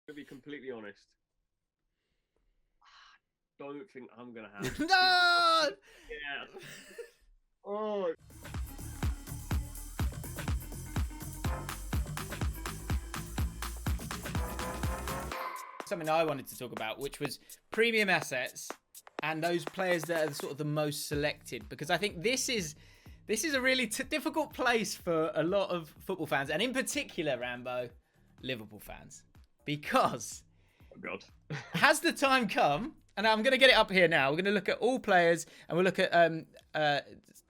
To be completely honest, don't think I'm gonna have. No! Yeah. Oh. Something I wanted to talk about, which was premium assets and those players that are sort of the most selected, because I think this is a really difficult place for a lot of football fans, and in particular, Rambo, Liverpool fans, because Oh God. has the time come? And I'm going to get it up here now. We're going to look at all players, and we'll look at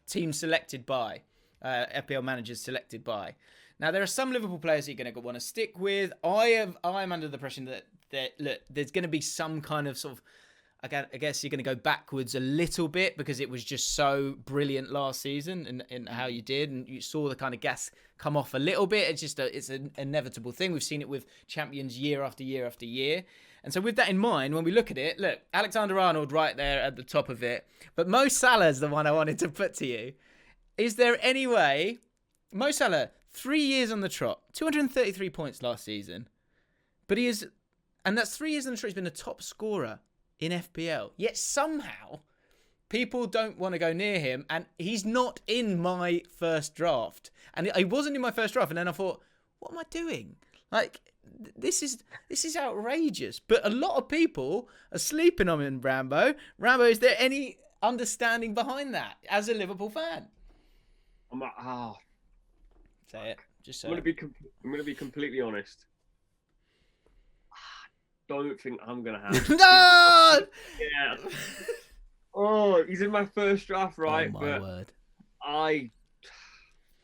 teams selected by, FPL managers selected by. Now, there are some Liverpool players that you're going to want to stick with. I'm under the impression that look, there's going to be some kind of sort of, I guess you're going to go backwards a little bit because it was just so brilliant last season and how you did, and you saw the kind of gas come off a little bit. It's just it's an inevitable thing. We've seen it with champions year after year after year. And so with that in mind, when we look at it, look, Alexander-Arnold right there at the top of it. But Mo Salah is the one I wanted to put to you. Is there any way... Mo Salah, 3 years on the trot, 233 points last season. But he is... And that's 3 years on the trot. He's been a top scorer in FPL. Yet somehow, people don't want to go near him. And he's not in my first draft. And he wasn't in my first draft. And then I thought, what am I doing? Like... This is outrageous, but a lot of people are sleeping on him, Rambo. Rambo, is there any understanding behind that as a Liverpool fan? I'm like, say it. Just say I'm gonna be completely honest. Don't think I'm gonna have. No! Yeah. Oh, he's in my first draft, right? Oh my word!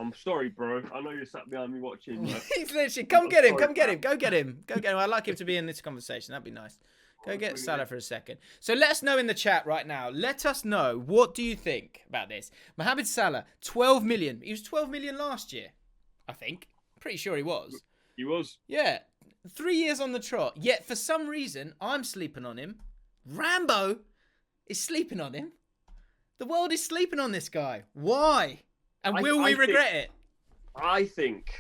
I'm sorry, bro. I know you're sat behind me watching. He's literally, come get him. Go get him. I'd like him to be in this conversation. That'd be nice. Go get Salah for a second. So let us know in the chat right now. Let us know, what do you think about this? Mohamed Salah, 12 million. He was 12 million last year, I think. Pretty sure he was. He was. Yeah. 3 years on the trot. Yet for some reason, I'm sleeping on him. Rambo is sleeping on him. The world is sleeping on this guy. Why? And will we regret it? I think,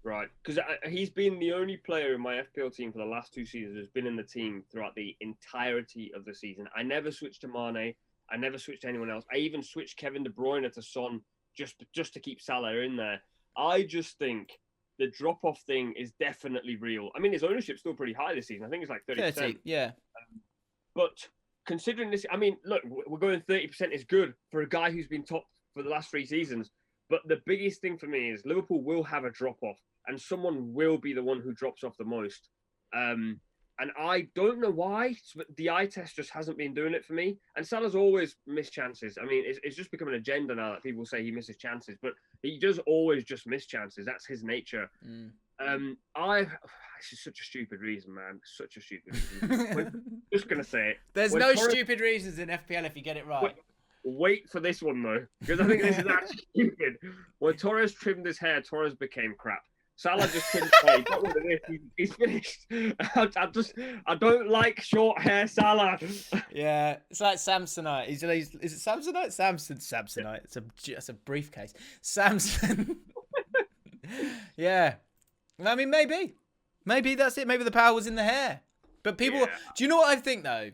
right, because he's been the only player in my FPL team for the last 2 seasons who's been in the team throughout the entirety of the season. I never switched to Mane. I never switched to anyone else. I even switched Kevin De Bruyne to Son just to keep Salah in there. I just think the drop-off thing is definitely real. I mean, his ownership's still pretty high this season. I think it's like 30%. 30, yeah. But considering this, I mean, look, we're going 30% is good for a guy who's been top for the last 3 seasons. But the biggest thing for me is Liverpool will have a drop-off and someone will be the one who drops off the most. And I don't know why, but the eye test just hasn't been doing it for me. And Salah's always missed chances. I mean, it's just become an agenda now that people say he misses chances, but he does always just miss chances. That's his nature. This is such a stupid reason, man. Such a stupid reason. Just going to say it. There's no stupid reasons in FPL if you get it right. Wait for this one, though, because I think this is actually stupid. When Torres trimmed his hair, Torres became crap. Salah just trimmed his hair. Got rid of this. He's finished. I don't like short hair, Salah. Yeah, it's like Samsonite. Is it Samsonite? Samsonite. It's a briefcase. Samson. Yeah. I mean, maybe that's it. Maybe the power was in the hair. But people, do you know what I think though?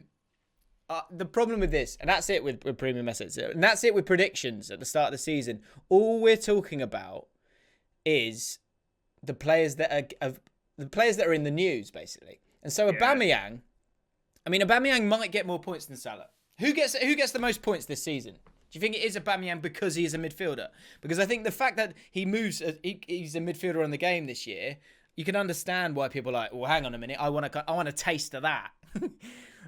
The problem with this, and that's it with premium assets, and that's it with predictions at the start of the season. All we're talking about is the players that are in the news, basically. And so Aubameyang, I mean, Aubameyang might get more points than Salah. Who gets the most points this season? Do you think it is Aubameyang because he is a midfielder? Because I think the fact that he moves, he's a midfielder on the game this year, you can understand why people are like, well, hang on a minute, I want a taste of that.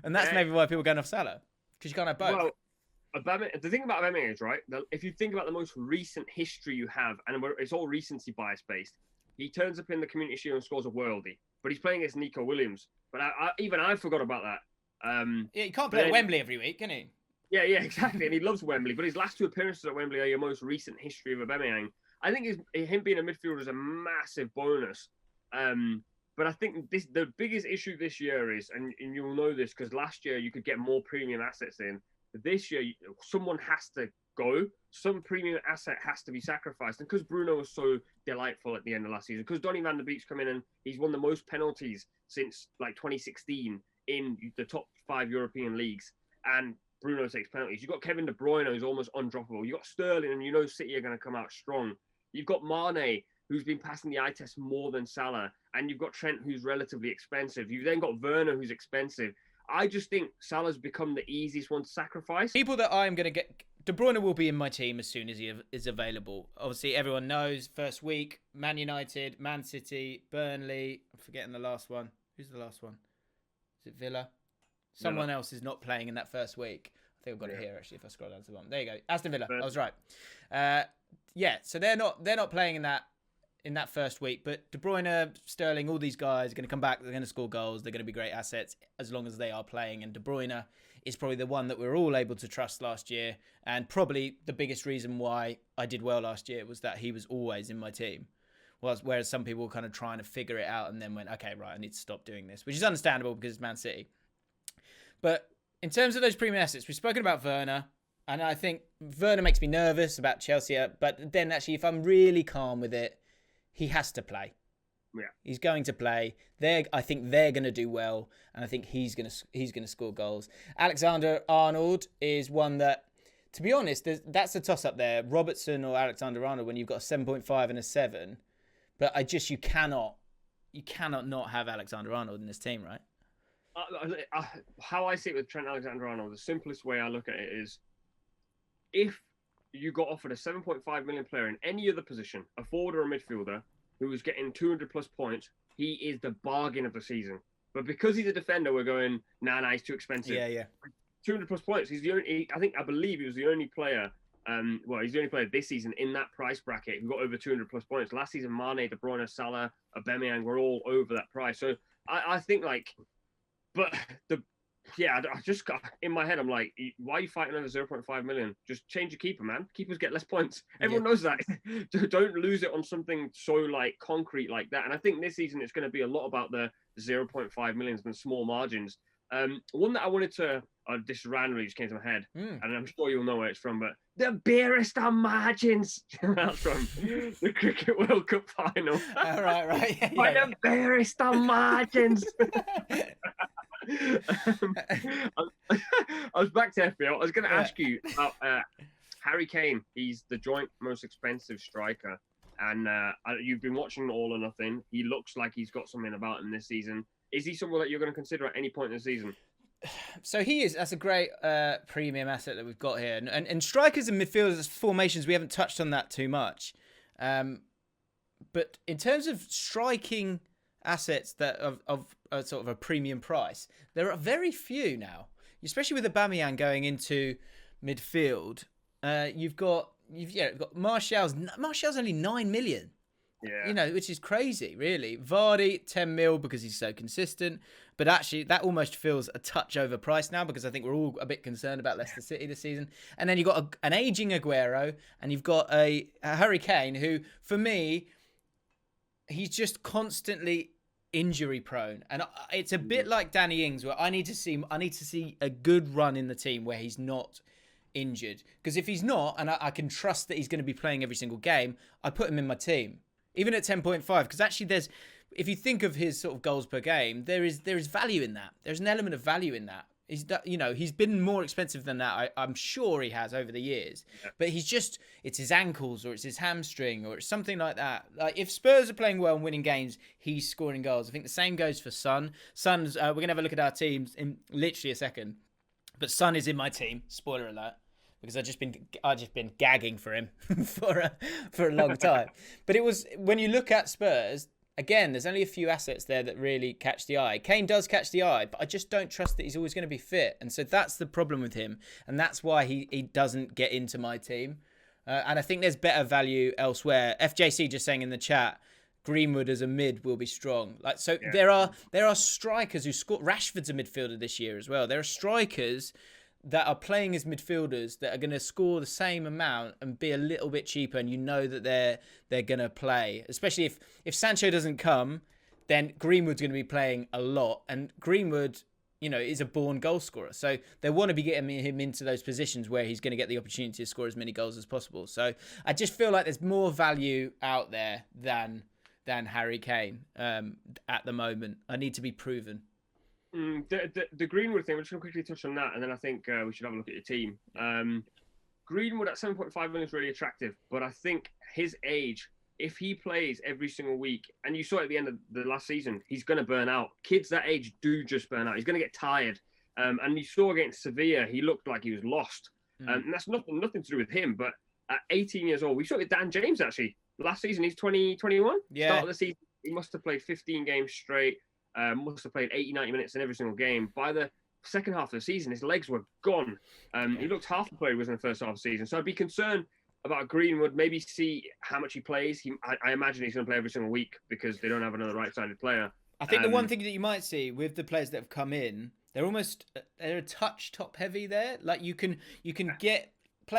And that's maybe why people are going off Salah, because you can't have both. Well, the thing about Aubameyang is, right, if you think about the most recent history you have, and it's all recency bias based, he turns up in the Community Shield and scores a worldie, but he's playing against Nico Williams. But I forgot about that. Yeah, you can't play at Wembley every week, can he? Yeah, exactly. And he loves Wembley, but his last 2 appearances at Wembley are your most recent history of Aubameyang. I think him being a midfielder is a massive bonus. But I think the biggest issue this year is, and you'll know this because last year you could get more premium assets in. This year, someone has to go, some premium asset has to be sacrificed. And because Bruno was so delightful at the end of last season, because Donny van der Beek's come in and he's won the most penalties since like 2016 in the top 5 European leagues, and Bruno takes penalties. You've got Kevin De Bruyne, who's almost undroppable. You've got Sterling, and you know City are going to come out strong. You've got Mane, who's been passing the eye test more than Salah, and you've got Trent, who's relatively expensive. You've then got Werner, who's expensive. I just think Salah's become the easiest one to sacrifice. People that I'm going to get... De Bruyne will be in my team as soon as he is available. Obviously, everyone knows, first week, Man United, Man City, Burnley. I'm forgetting the last one. Who's the last one? Is it Villa? Someone else is not playing in that first week. I think I've got it here, actually, if I scroll down to the bottom. There you go. Aston Villa. I was right. So they're not playing in that first week. But De Bruyne, Sterling, all these guys are going to come back. They're going to score goals. They're going to be great assets as long as they are playing. And De Bruyne is probably the one that we're all able to trust last year. And probably the biggest reason why I did well last year was that he was always in my team. Whereas some people were kind of trying to figure it out and then went, okay, right, I need to stop doing this, which is understandable because it's Man City. But in terms of those premium assets, we've spoken about Werner, and I think Werner makes me nervous about Chelsea. But then actually, if I'm really calm with it, he has to play. Yeah, he's going to play. I think they're going to do well, and I think he's going to score goals. Alexander-Arnold is one that, to be honest, that's a toss up there. Robertson or Alexander-Arnold when you've got a 7.5 and a 7. But you cannot not have Alexander-Arnold in this team, right? How I see it with Trent Alexander-Arnold, the simplest way I look at it is, if you got offered a 7.5 million player in any other position, a forward or a midfielder, who was getting 200 plus points, he is the bargain of the season. But because he's a defender, we're going, nah, he's too expensive. Yeah. 200 plus points. He's the only. I believe he was the only player. He's the only player this season in that price bracket who got over 200 plus points. Last season, Mane, De Bruyne, Salah, AUBAMEYANG were all over that price. So I think I just got in my head. I'm like, why are you fighting over 0.5 million? Just change your keeper, man. Keepers get less points. Everyone knows that. Don't lose it on something so like concrete like that. And I think this season it's going to be a lot about the 0.5 millions and small margins. One that I wanted to, this randomly just came to my head, and I'm sure you'll know where it's from, but the barest of margins. That's from the Cricket World Cup final. Right. Yeah, By the barest of margins. I was back to FPL. I was going to ask you about Harry Kane. He's the joint most expensive striker. And you've been watching All or Nothing. He looks like he's got something about him this season. Is he someone that you're going to consider at any point in the season? So he is. That's a great premium asset that we've got here. And strikers and midfielders, formations, we haven't touched on that too much. But in terms of striking assets that of sort of a premium price, there are very few now, especially with Aubameyang going into midfield. You've got Martial's only 9 million. Yeah. Which is crazy, really. Vardy, 10 mil because he's so consistent. But actually, that almost feels a touch overpriced now because I think we're all a bit concerned about Leicester City this season. And then you've got an aging Aguero and you've got a Harry Kane who, for me, he's just constantly injury prone. And it's a bit like Danny Ings where I need to see a good run in the team where he's not injured. Because if he's not, and I can trust that he's going to be playing every single game, I put him in my team. Even at 10.5, because actually if you think of his sort of goals per game, there is value in that. There's an element of value in that. He's been more expensive than that. I'm sure he has over the years, but it's his ankles or it's his hamstring or it's something like that. Like if Spurs are playing well and winning games, he's scoring goals. I think the same goes for Son. Son's, we're going to have a look at our teams in literally a second, but Son is in my team. Spoiler alert. Because I've just been gagging for him for a long time. But it was, when you look at Spurs, again, there's only a few assets there that really catch the eye. Kane does catch the eye, but I just don't trust that he's always going to be fit. And so that's the problem with him. And that's why he doesn't get into my team. And I think there's better value elsewhere. FJC just saying in the chat, Greenwood as a mid will be strong. There are strikers who score. Rashford's a midfielder this year as well. There are strikers that are playing as midfielders that are going to score the same amount and be a little bit cheaper, and you know that they're going to play. Especially if Sancho doesn't come, then Greenwood's going to be playing a lot. And Greenwood, is a born goal scorer. So they want to be getting him into those positions where he's going to get the opportunity to score as many goals as possible. So I just feel like there's more value out there than Harry Kane at the moment. I need to be proven. The Greenwood thing, we're just going to quickly touch on that, and then I think we should have a look at your team. Greenwood at 7.5 million is really attractive, but I think his age, if he plays every single week, and you saw it at the end of the last season, he's going to burn out. Kids that age do just burn out. He's going to get tired. And you saw against Sevilla, he looked like he was lost. And that's nothing to do with him. But at 18 years old, we saw it with Dan James, actually. Last season, he's 21. Yeah. Start of the season, he must have played 15 games straight. Must have played 80, 90 minutes in every single game. By the second half of the season, his legs were gone. He looked half the player he was in the first half of the season. So I'd be concerned about Greenwood, maybe see how much he plays. I imagine he's going to play every single week because they don't have another right-sided player. I think the one thing that you might see with the players that have come in, they're a touch top heavy there. Like you can play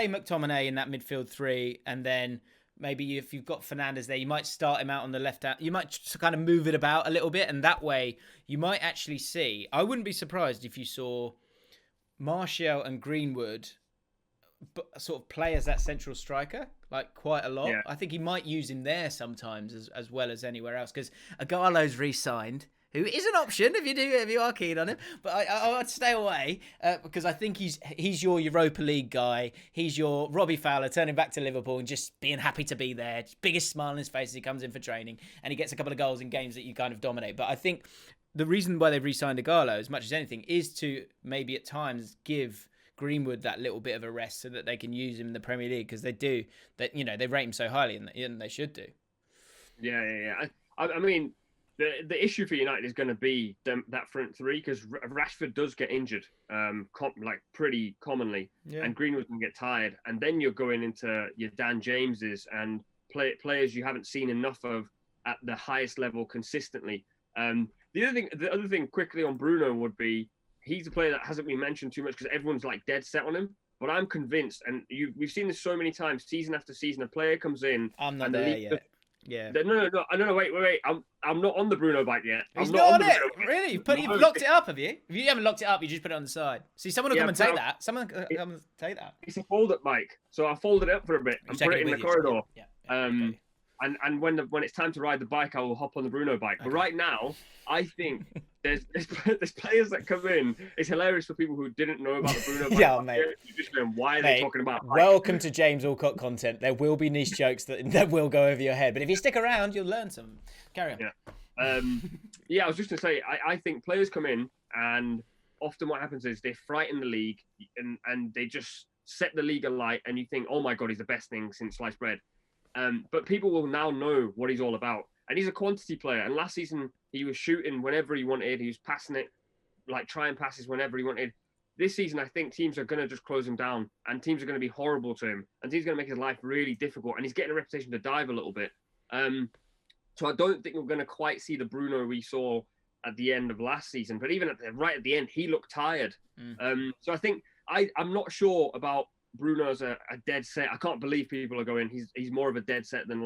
McTominay in that midfield three, and then maybe if you've got Fernandes there, you might start him out on the left hand. You might just kind of move it about a little bit, and that way you might actually see. I wouldn't be surprised if you saw Martial and Greenwood sort of play as that central striker, like quite a lot. Yeah. I think he might use him there sometimes as well as anywhere else, because Agallo's re-signed, who is an option if you are keen on him. But I would stay away because I think he's your Europa League guy. He's your Robbie Fowler turning back to Liverpool and just being happy to be there. Just biggest smile on his face as he comes in for training, and he gets a couple of goals in games that you kind of dominate. But I think the reason why they've re-signed Agallo, as much as anything, is to maybe at times give Greenwood that little bit of a rest so that they can use him in the Premier League, because they rate him so highly, and they should do. Yeah. I mean, the issue for United is going to be that front three, because Rashford does get injured pretty commonly, and Greenwood can get tired, and then you're going into your Dan Jameses and players you haven't seen enough of at the highest level consistently. The other thing quickly on Bruno would be, he's a player that hasn't been mentioned too much because everyone's like dead set on him. But I'm convinced, and we've seen this so many times, season after season, a player comes in. I'm not there yet. Yeah. No, wait. I'm not on the Bruno bike yet. He's not on it. Really? You've locked it up, have you? If you haven't locked it up, you just put it on the side. See, someone will come and take that. Someone will come and take that. It's a fold-up bike, so I folded it up for a bit and put it in the corridor. Yeah. Okay. And when it's time to ride the bike, I will hop on the Bruno bike. Okay. But right now, I think there's players that come in. It's hilarious for people who didn't know about the Bruno bike. Yeah, mate. You're just going, why are they talking about bike? Welcome to James Allcott content. There will be niche jokes that will go over your head. But if you stick around, you'll learn some. Carry on. Yeah. I was just going to say, I think players come in, and often what happens is they frighten the league, and they just set the league alight, and you think, oh my God, he's the best thing since sliced bread. But people will now know what he's all about. And he's a quantity player. And last season, he was shooting whenever he wanted. He was passing it, like trying passes whenever he wanted. This season, I think teams are going to just close him down. And teams are going to be horrible to him. And teams are going to make his life really difficult. And he's getting a reputation to dive a little bit. So I don't think we're going to quite see the Bruno we saw at the end of last season. But even right at the end, he looked tired. So I think I'm not sure about Bruno's a dead set. I can't believe people are going, he's more of a dead set than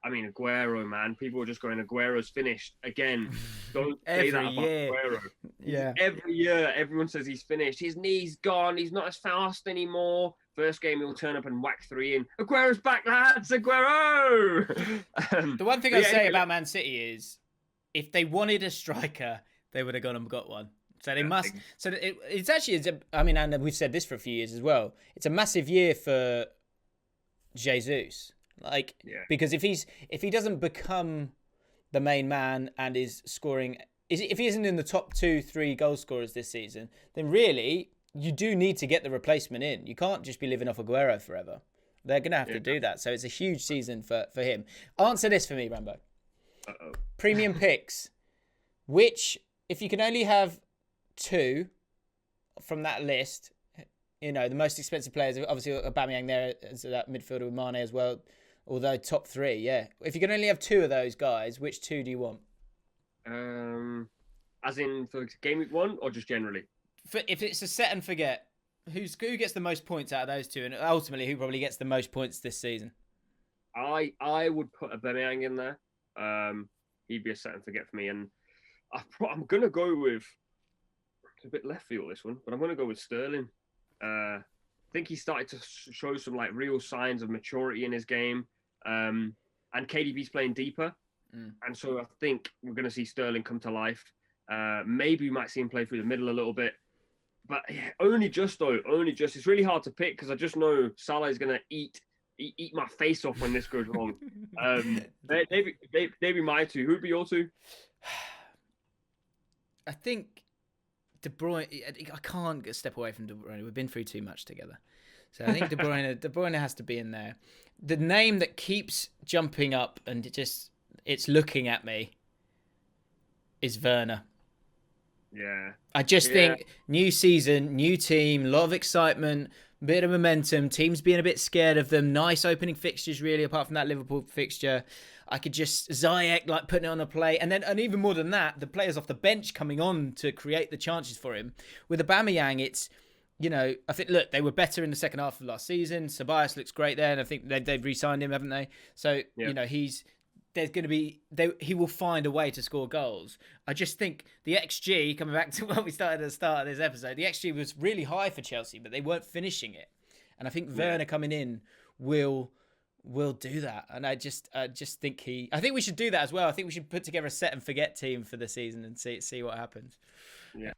Aguero, man. People are just going, Aguero's finished again. Don't say that about Aguero. Yeah. Every year, everyone says he's finished. His knee's gone. He's not as fast anymore. First game, he'll turn up and whack 3 in. Aguero's back, lads! Aguero! The one thing I say about Man City is, if they wanted a striker, they would have gone and got one. So they must. So it's actually. And we've said this for a few years as well. It's a massive year for Jesus, because if he doesn't become the main man and is scoring, if he isn't in the top 2-3 goal scorers this season, then really you do need to get the replacement in. You can't just be living off Aguero forever. They're going to have to do that. So it's a huge season for him. Answer this for me, Rambo. Premium picks. Which, if you can only have 2 from that list, the most expensive players, obviously Aubameyang there as that midfielder with Mane as well, although top 3, yeah. If you can only have 2 of those guys, which 2 do you want? As in for game week 1 or just generally? If it's a set and forget, who gets the most points out of those 2, and ultimately who probably gets the most points this season? I would put Aubameyang in there. He'd be a set and forget for me, and I'm going to go with It's a bit left field, this one, but I'm going to go with Sterling. I think he started to show some like real signs of maturity in his game. And KDB's playing deeper. And so I think we're going to see Sterling come to life. Maybe we might see him play through the middle a little bit. But yeah, only just. It's really hard to pick because I just know Salah is going to eat my face off when this goes wrong. Maybe my two. Who'd be your two? I think De Bruyne. I can't step away from De Bruyne. We've been through too much together. So I think De Bruyne has to be in there. The name that keeps jumping up and it's looking at me is Werner. Yeah. I just think new season, new team, a lot of excitement, bit of momentum, teams being a bit scared of them, nice opening fixtures really, apart from that Liverpool fixture. I could just, Ziyech like putting it on a play, and even more than that, the players off the bench coming on to create the chances for him. With Aubameyang, it's, I think, look, they were better in the second half of last season. Ceballos looks great there, and I think they've re-signed him, haven't they? So, he will find a way to score goals. I just think the XG, coming back to what we started at the start of this episode, the XG was really high for Chelsea, but they weren't finishing it. And I think Werner coming in will do that. And I just think I think we should do that as well. I think we should put together a set and forget team for the season and see what happens. Yeah.